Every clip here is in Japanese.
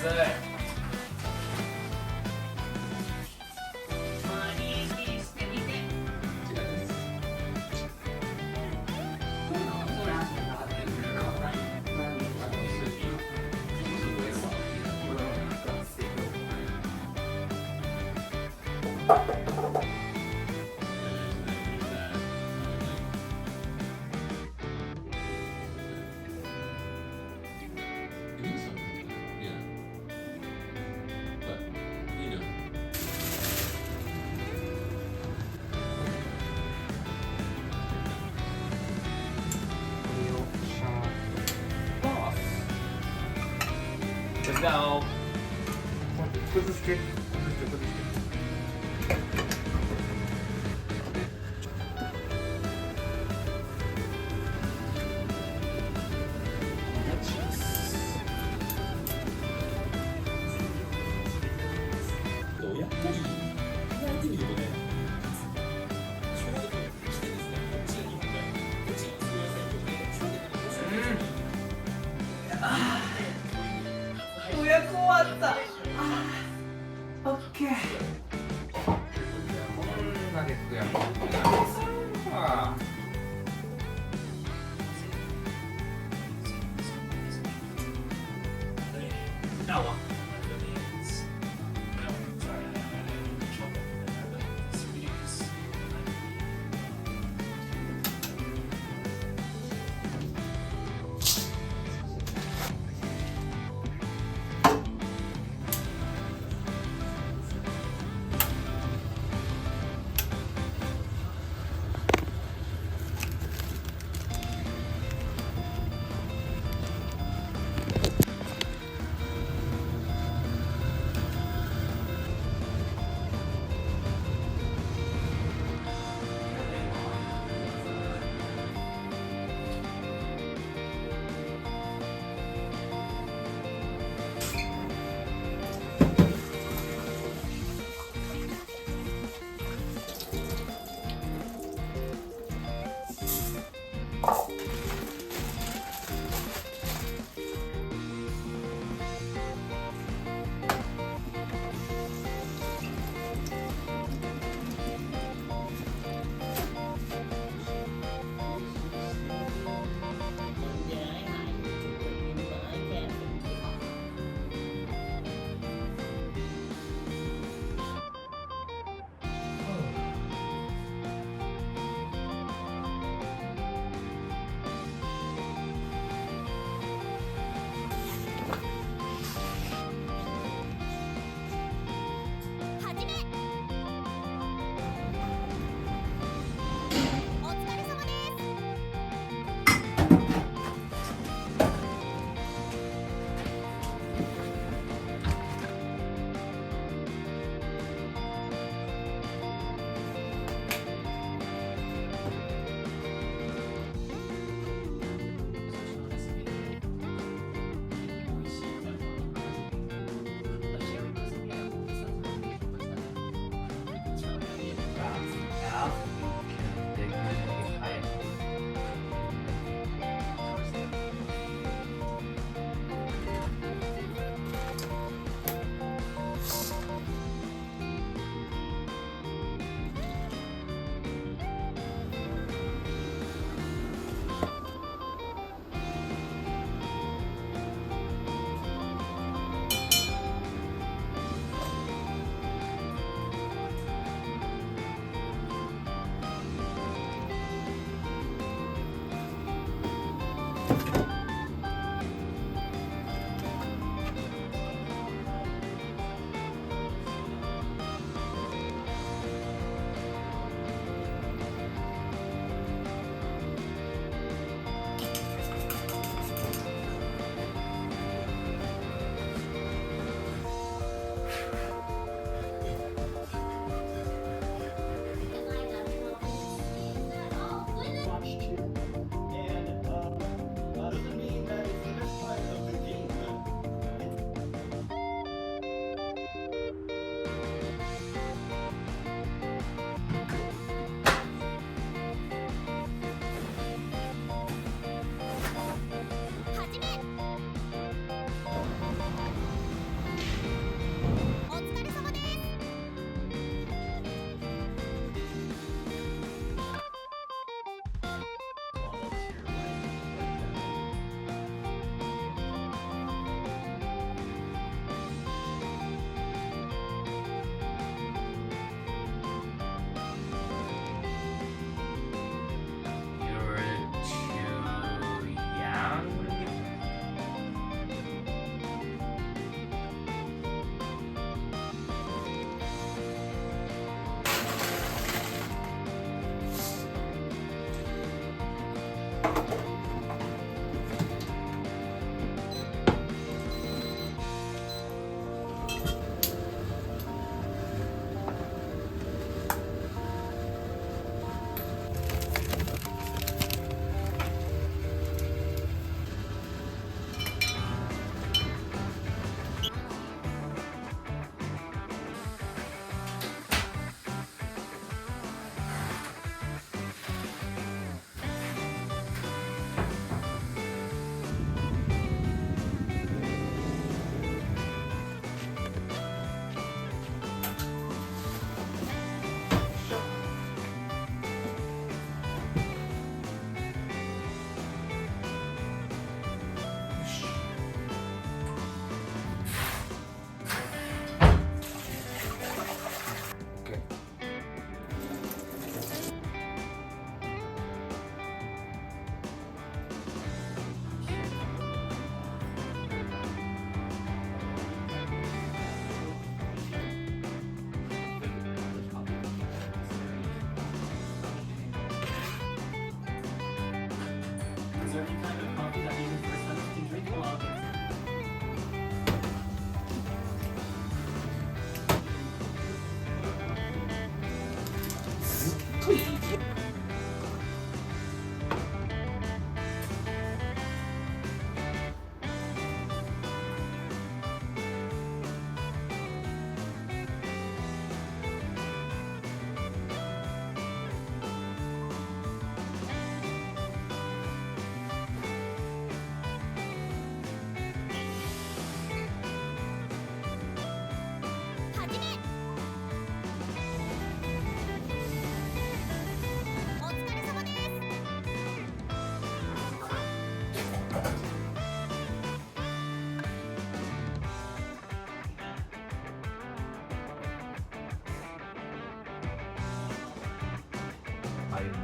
Let's go. 崩して崩してやっぱり言われてみるとね、ちょうど来てですね、こっちが日本で、こっちがすごい最強で、ちょうど予約終わった。オッケー。こんなでくやんあ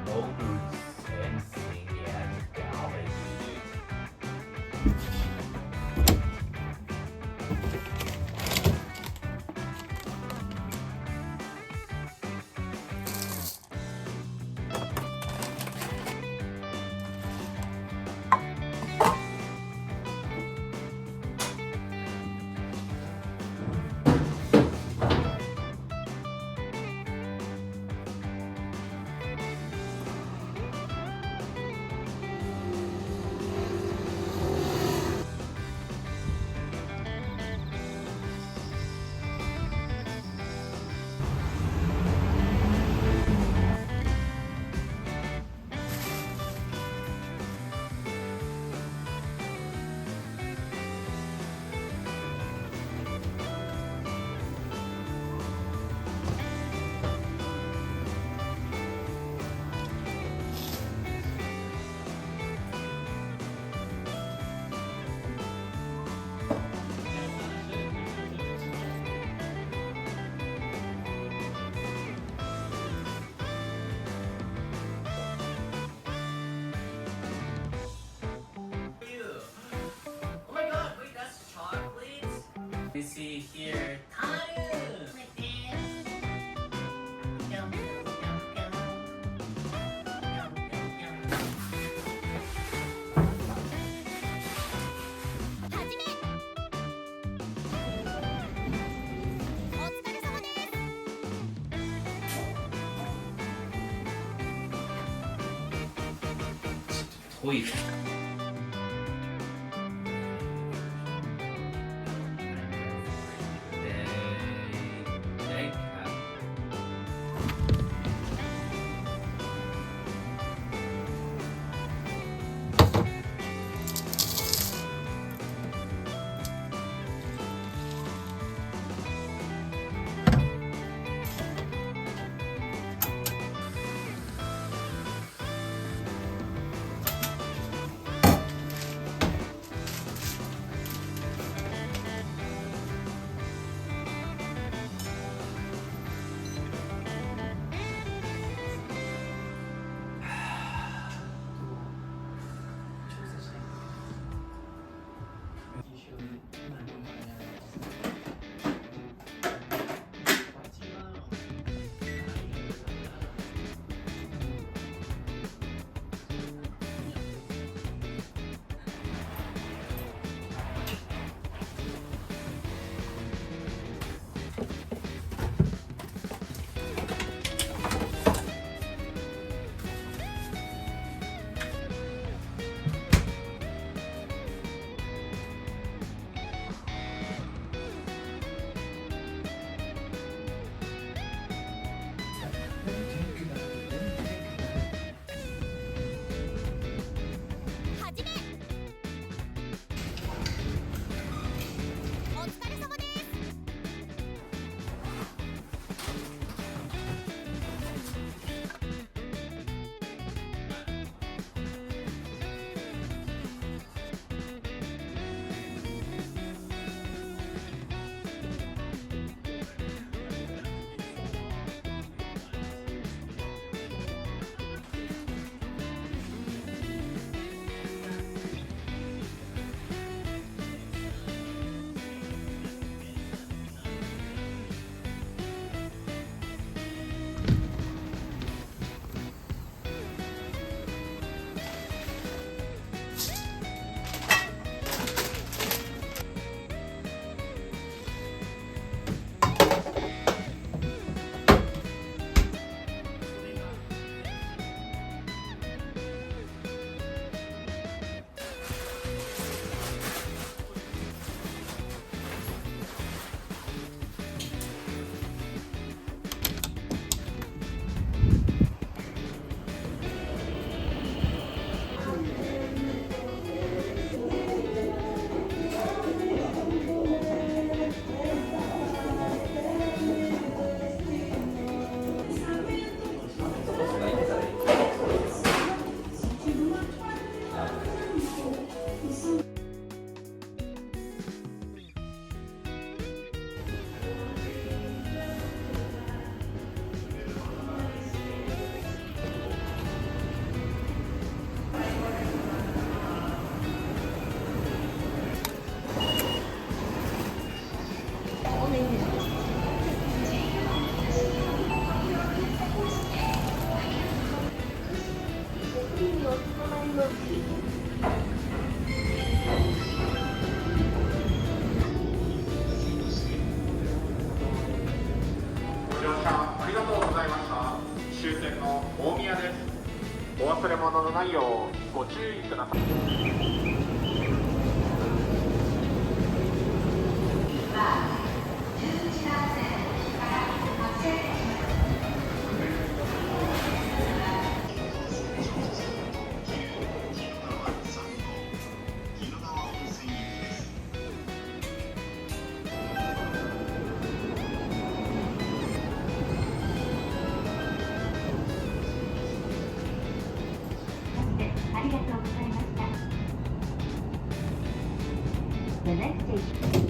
August ending er gearbeitet. Oh my god, wait, that's chocolate? We see here, Taru! Yum, yum, yum. Yum, yum, yum. トイレ。忘れ物のないようご注意ください。ありがとうございました。The next station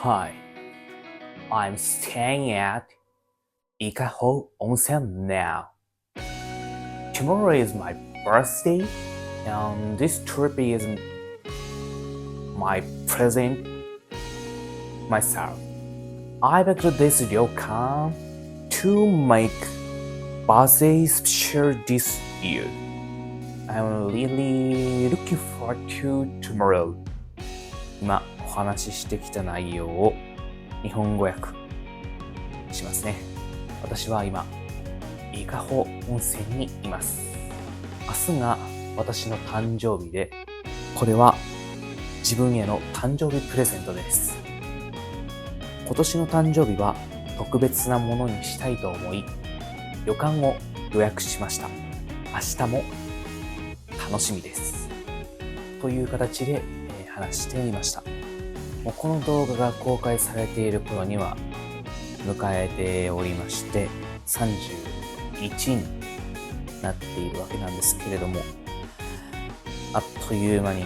Hi, I'm staying at Ikaho Onsen now. Tomorrow is my birthday, and this trip is my present myself. I booked this ryokan to make birthday special this year. I'm really looking forward to tomorrow. 今お話ししてきた内容を日本語訳しますね。私は今伊香保温泉にいます。明日が私の誕生日で、これは自分への誕生日プレゼントです。今年の誕生日は特別なものにしたいと思い、旅館を予約しました。明日も楽しみです。という形で話してみました。もうこの動画が公開されている頃には迎えておりまして、31になっているわけなんですけれども、あっという間に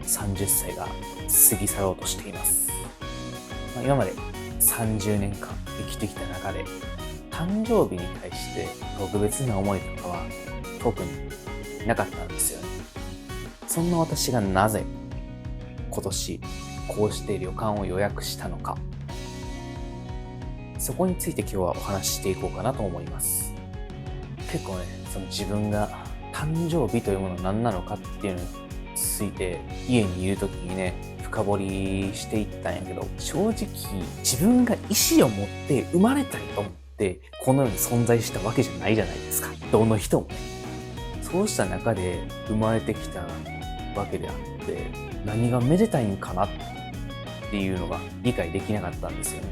30歳が過ぎ去ろうとしています。今まで30年間生きてきた中で、誕生日に対して特別な思いとかは特になかったんですよね。そんな私がなぜ今年こうして旅館を予約したのか、そこについて今日はお話ししていこうかなと思います。結構ね、その自分が誕生日というものは何なのかっていうのについて家にいる時にね、深掘りしていったんやけど、正直自分が意思を持って生まれたいと思ってこの世に存在したわけじゃないじゃないですか。どの人もね。そうした中で生まれてきたわけであって、何がめでたいんかなっていうのが理解できなかったんですよね。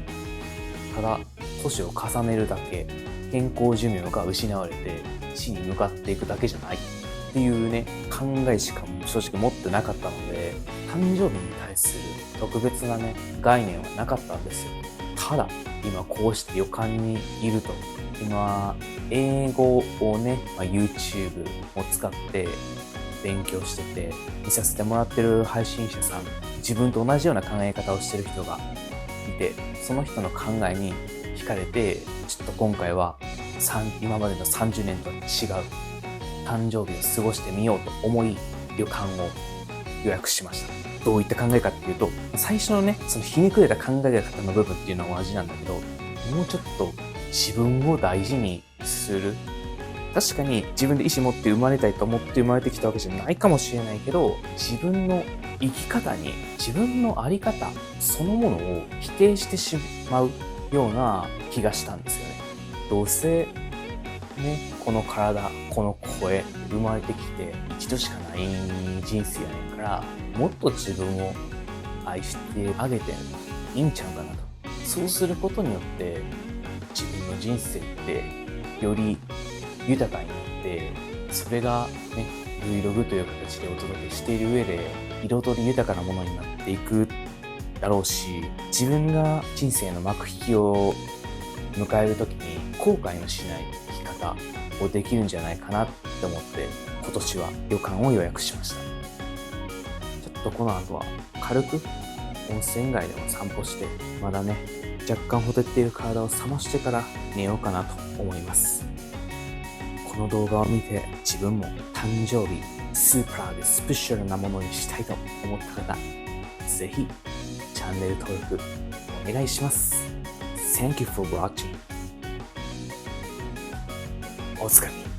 ただ年を重ねるだけ、健康寿命が失われて死に向かっていくだけじゃないっていうね、考えしか正直持ってなかったので、誕生日に対する特別なね概念はなかったんですよ。ただ今こうして旅館にいると、今英語をね、YouTube を使って勉強してて見させてもらってる配信者さん、自分と同じような考え方をしてる人がいて、その人の考えに惹かれて、ちょっと今回は今までの30年とは違う誕生日を過ごしてみようと思い、旅館を予約しました。どういった考えかっていうと、最初のね、そのひねくれた考え方の部分っていうのは同じなんだけど、もうちょっと自分を大事にする。確かに自分で意思持って生まれたいと思って生まれてきたわけじゃないかもしれないけど、自分の生き方に、自分の在り方そのものを否定してしまうような気がしたんですよね。どうせね、この体、この声、生まれてきて一度しかない人生やねんから、もっと自分を愛してあげていいんちゃうかなと。そうすることによって自分の人生ってより豊かになって、それがね、Vlog という形でお届けしている上で彩り豊かなものになっていくだろうし、自分が人生の幕引きを迎えるときに後悔のしない生き方をできるんじゃないかなって思って、今年は旅館を予約しました。ちょっとこの後は軽く温泉街でも散歩して、まだね若干ほてっている体を冷ましてから寝ようかなと思います。この動画を見て自分も誕生日スーパーでスペシャルなものにしたいと思った方、ぜひチャンネル登録お願いします。Thank you for watching. お疲れ。